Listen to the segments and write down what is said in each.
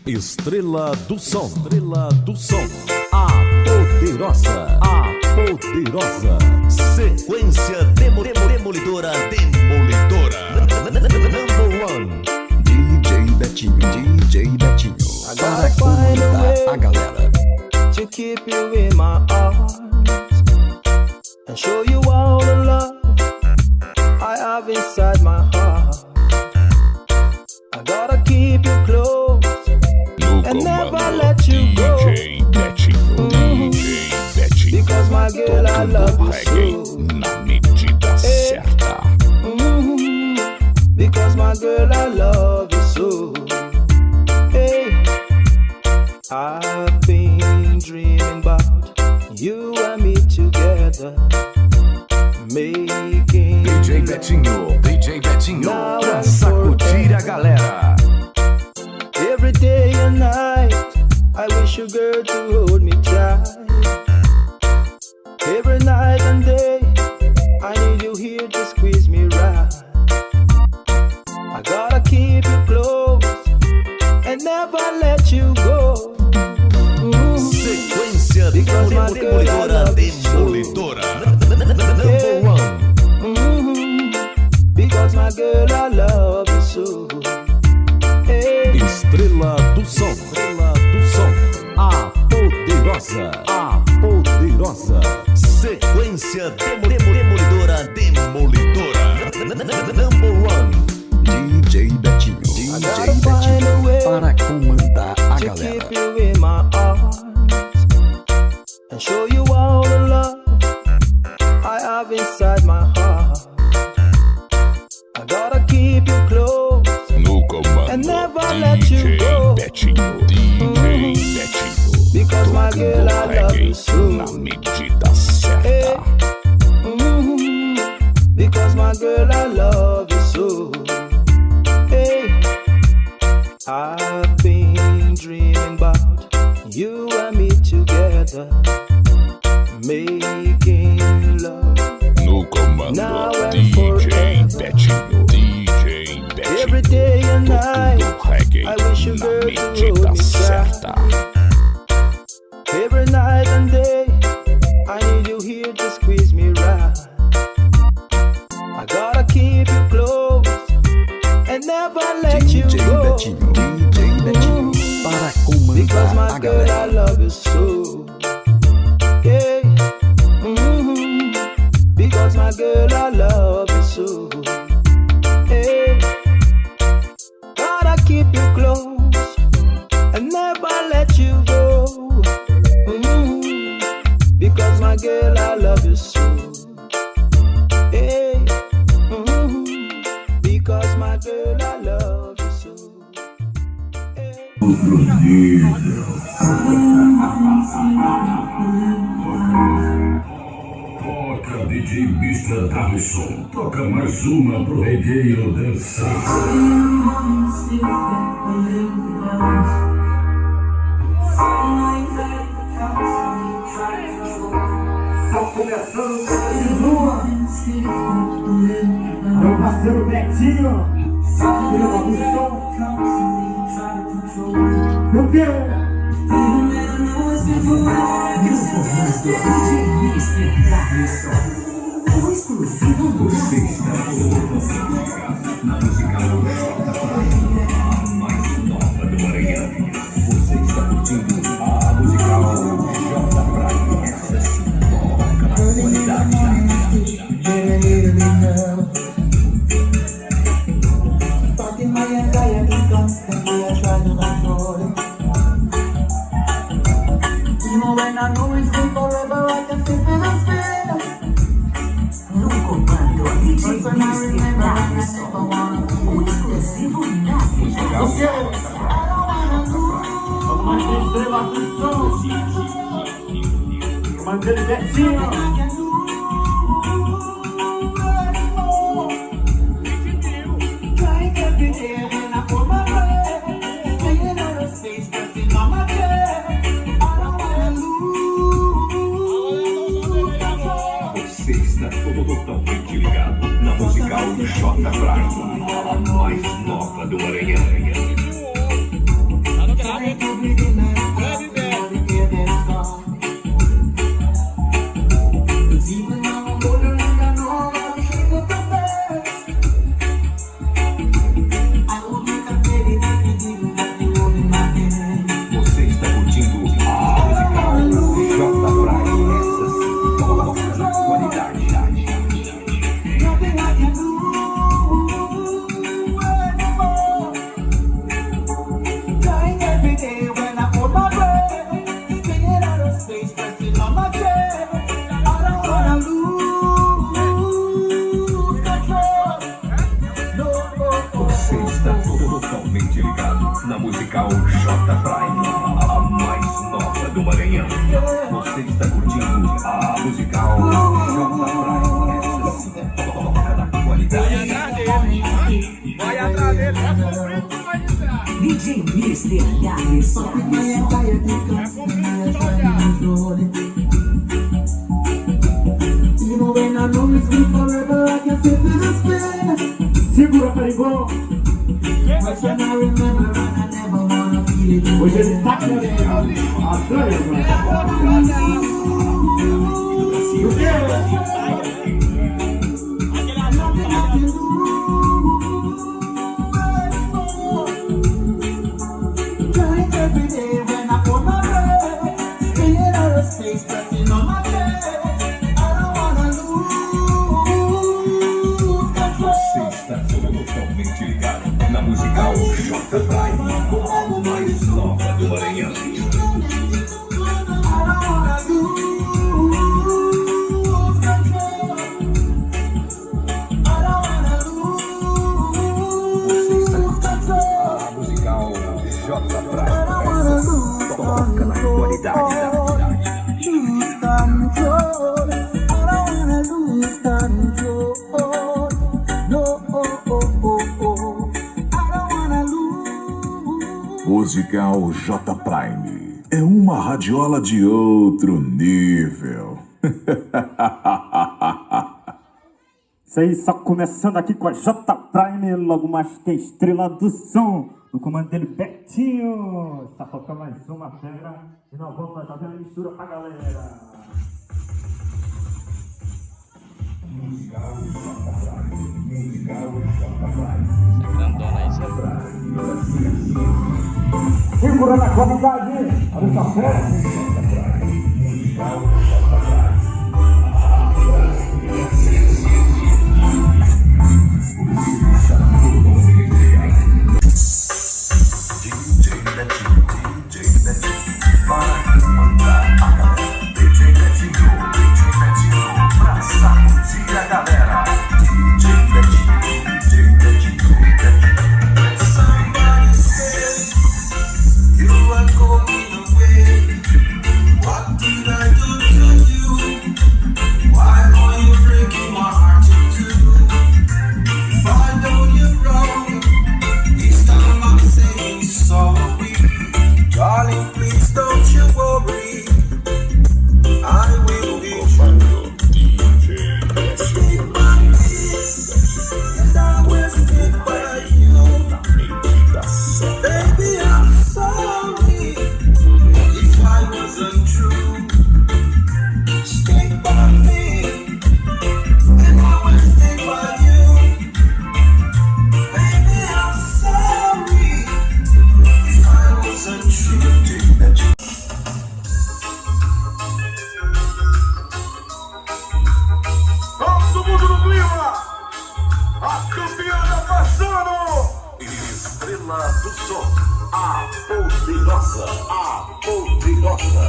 Estrela do Som, Estrela do Som, a poderosa, sequência demolidora, number one, DJ Betinho, para convidar a galera. To keep you in my arms and show you all the love I have inside my heart. I gotta keep you close and never let you go. DJ Betinho, because my girl, I love you so. Na medida certa. Because my girl, I love you so. Hey, I've been dreaming about you and me together, making DJ Betinho, pra sacudir a galera. every day and night. I wish you, girl, to hold me tight. Every night and day, I need you here to squeeze me right. I gotta keep you close and never let you go. Sequência demolidora. Number one. Because my girl, I love you so. Hey. Estrela do Som, a poderosa, sequência demolidora, number one. DJ Betinho, para comandar a to galera. keep you in my arms and show you all the love I have inside my heart. I gotta keep you close No comando, and never let you go. DJ Betinho, Because my girl, I love you so. na medida certa. Because my girl, I love you so. Hey, I've been dreaming about you and me together, making love. No comando, Now and DJ forever. Betinho, Every day and night, reggae, I wish you, na girl, to medida hold me certa. Every night and day, I need you here to squeeze me right. I gotta keep you close and never let you go. Para Because comandar my a girl, I galera. love you so. Yeah. Because my girl, I love you so. Hey. Gotta keep you close and never let you go. Because my girl, I love you so. Hey. Because my girl, I love you so. Toca, DJ Mr. Davison. Toca mais uma pro regueiro dançar. Tá começando meu parceiro Betinho. Eu quero. O exclusivo do Você está na musical a mais nova do Maranhão. Você está curtindo a musical J Praia. Essa se toca na qualidade. No comando DJ Mr. Davison. O exclusivo da cidade. Vamos de Estrela do Som. Comando dele Betinho. Você está totalmente ligado na musical J Praia, a mais nova do Maranhão. musical J Prime, a mais nova do Maranhão. Você está curtindo a musical J Prime. Essa sim, toca na qualidade. Vai atrás dele, vai sofrer, tu vai entrar. DJ Mister Gales, só segura, Perigão. Hoje ele tá querendo a trama. Totalmente ligado na musical J Prime, a mais nova do Maranhão. Você está curtindo a musical J Prime. Essa toca na qualidade da cidade. Musical J Prime é uma radiola de outro nível. Isso aí, só começando aqui com a J Prime, logo mais que a Estrela do Som, no comando dele, Betinho. Só falta mais uma pedra e nós vamos fazer a mistura pra galera. Musical J Prime, musical J Prime. Grandona aí, Zé. Segura na qualidade, olha essa fora. Musical J Prime. Estrela do Som, a poderosa, a poderosa.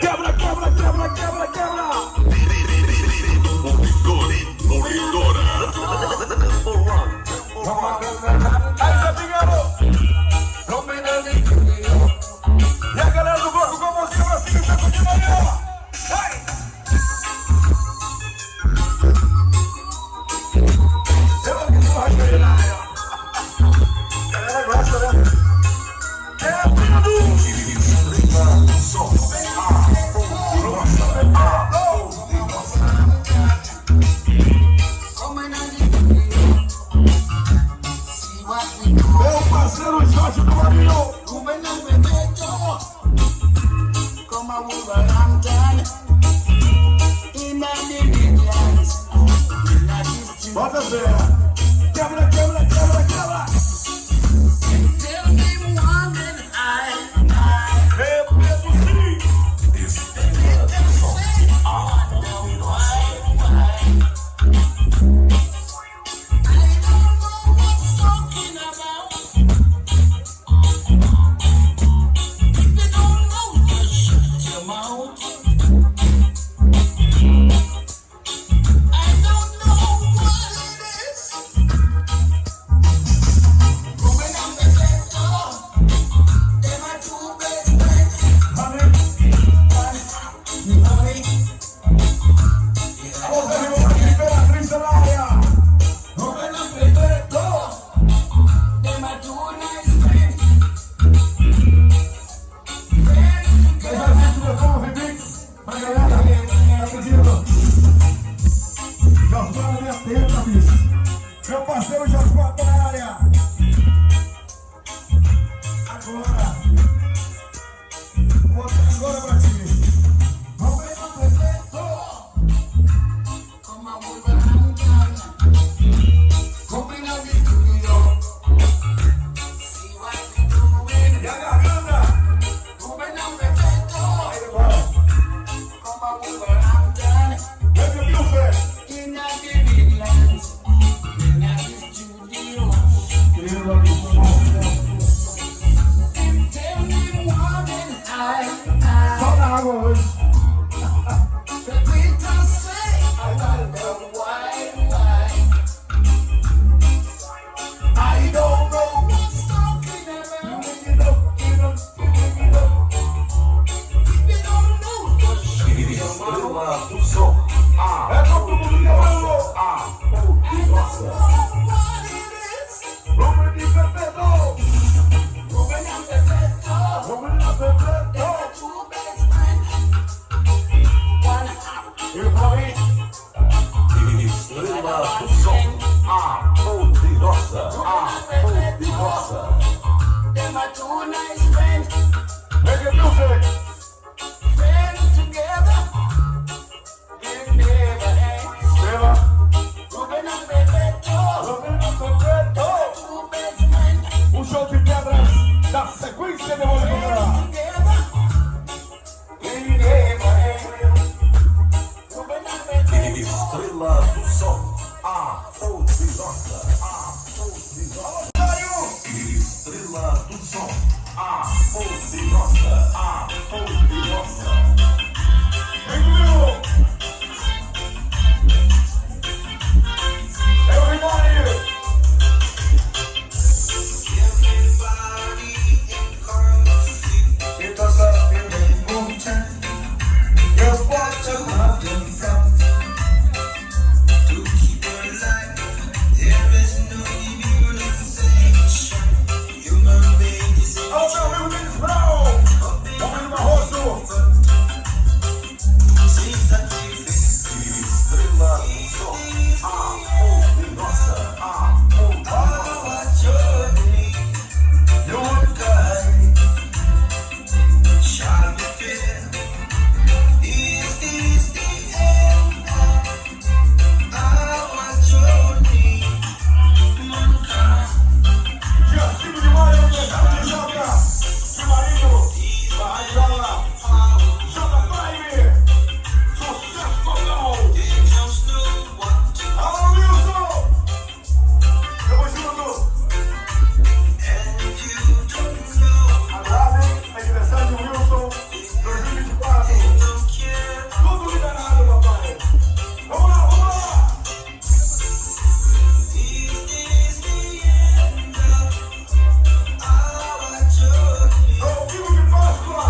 Quebra, quebra, quebra, quebra, quebra. Monitora. Aí, Zé Pinheiro. E a galera do bloco com a mãozinha pra cima, você continua nela. Vai! Meu parceiro Jorge do Marinho. Bota fé. Quebra, quebra, quebra, quebra. nossa. Them are two nice friends, Reggae music. friends together. It never ends. Estrela. Ruben and Bebeto, two best friends, O show de pedras da sequência de música. together. It never ends. Ruben and Bebeto. Estrela do Som, a poderosa, a poderosa. Estrela do Som, a poderosa, a poderosa. Everybody! It was a beautiful time. Just what to love them from. To keep her alive, there is no immunization. Human beings in Alô, meu amigo Luiz Brau! Vamos no Barroso! seems that you Estrela do Som, a poderosa, a poderosa. what you're doing. Your kind shall be fair. Is this the end of our journey? Mankind. Dia 5 de maio, aniversário de Joga, de Marinho, da Radiola, Jota Prime, sucesso total! They just know what to Alô, Wilson! Tamo junto! and you don't know. Aguardem, aniversário de Wilson, 2024. Don't care. Tudo liberado, papai! Vamos lá, vamos lá! Is this the end of our journey? Ao vivo de Páscoa,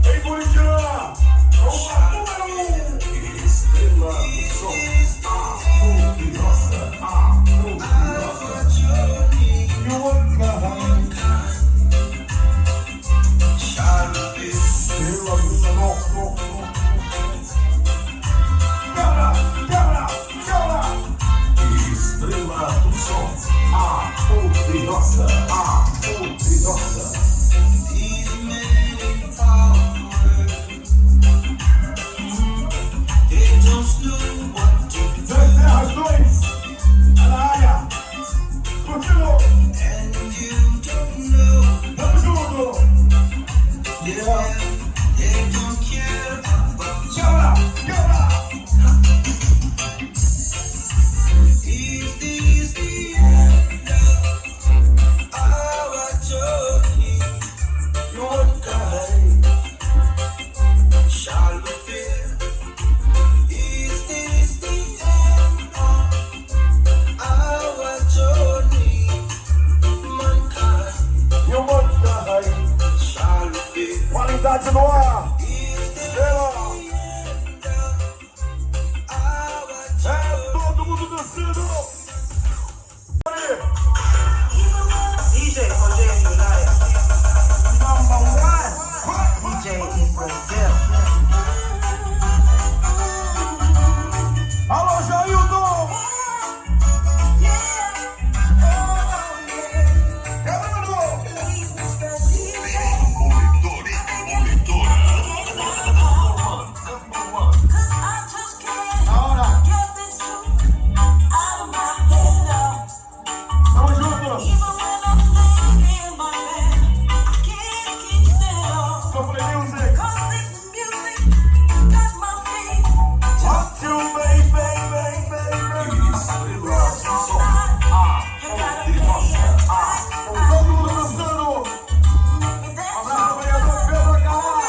em Curitiba, com a número 1. Estrela do Som, a poderosa, a poderosa. Our journey shall be. Estrela do Som, quebra, quebra, quebra. Estrela do Som, a poderosa, a poderosa. These men in power, they don't know what to do. Dois terras, dois, tá na área. Curtiu? And you don't know. Tamo junto. They don't care about you. Quebra, quebra. Is this the end of our journey? Your kind shall be fair. Is this the end of our journey? Mankind E o monte da raiz. shall be fair. Qualidade no ar. Is this Estrela. the end of our É journey? todo mundo dançando. DJ Rogério United, #1 DJ in Brazil. Alô, Jailton. Ahora. Tamo junto. Sofre music. Want you, baby, baby, baby. Estrela do Som, a poderosa, a poderosa. Todo mundo dançando. Abraço, vereador Pedro Carnaval.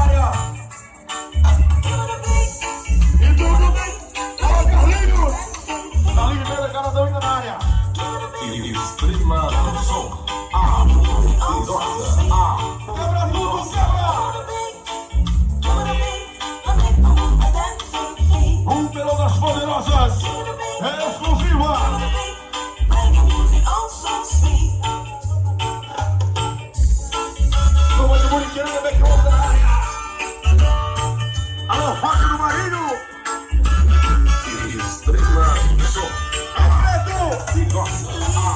Área. E tudo bem? Alô, Carlinhos. Carlinhos Pedro Carnaval ainda na área. Estrela do Som, a poderosa, a quebra tudo, quebra. Pelo das poderosas, é exclusiva. Como de Marinho Bequimão na área. Alô, rock do Marinho. Estrela do Som, a poderosa, a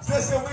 Desceu muito